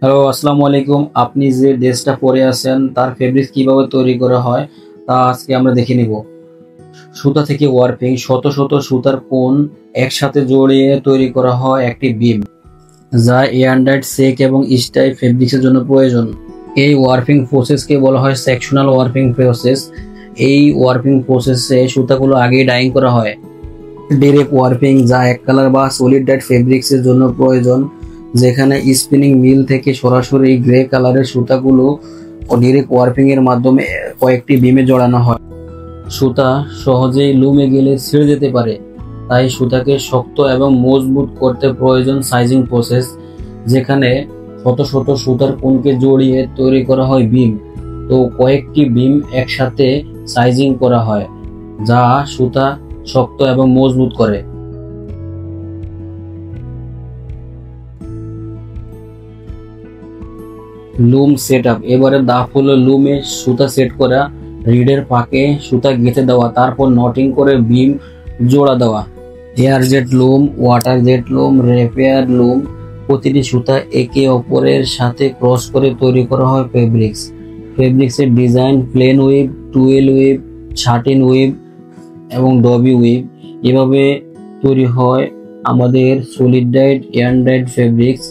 Hello, আসসালামু আলাইকুম। আপনি যে ড্রেসটা পরে আছেন তার ফেব্রিক্স কিভাবে তৈরি করা হয় তা আজকে আমরা দেখে নিব। সুতা থেকে ওয়ার্পিং শত শত সুতার কোণ একসাথে জড়িয়ে তৈরি করা হয় একটি বিম, যা এয়ারটাইট, সেক এবং স্টাইপ ফেব্রিক্সের জন্য প্রয়োজন। এই ওয়ার্পিং প্রসেসকে বলা হয় সেকশনাল ওয়ার্পিং প্রসেস। এই ওয়ার্পিং প্রসেসে সুতাগুলো আগেই ডাইং করা হয়। ডিরেক্ট ওয়ার্পিং, যা এক কালার বা সলিড ডাইট ফেব্রিক্সের জন্য প্রয়োজন, যেখানে স্পিনিং মিল থেকে সরাসরি গ্রে কালারের সুতাগুলো ও ডিরেক্ট ওয়ার্পিং এর মাধ্যমে কয়েকটি বিমে জড়ানো হয়। সুতা সহজেই লুমে গেলে ছিঁড়ে যেতে পারে, তাই সুতাকে শক্ত এবং মজবুত করতে প্রয়োজন সাইজিং প্রসেস, যেখানে শত শত সুতার কোণকে জড়িয়ে তৈরি করা হয় বিম। তো কয়েকটি বিম একসাথে সাইজিং করা হয়, যা সুতা শক্ত এবং মজবুত করে। লুম সেট আপ, এবারে ধাপ হলো লুমে সুতা সেট করা, রিডের ফাঁকে সুতা গেঁথে দেওয়া, তারপর নটিং করে বিম জোড়া দেওয়া। এয়ার জেট লুম, ওয়াটার জেট লুম, রেপেয়ার লুম, প্রতিটি সুতা একে অপরের সাথে ক্রস করে তৈরি করা হয় ফেব্রিক্স। ফেব্রিক্সের design plain weave, twill weave, satin weave এবং ডবি উইভ, এভাবে তৈরি হয় আমাদের সলিড ডাইট, এয়ার ডাইট ফেব্রিক্স।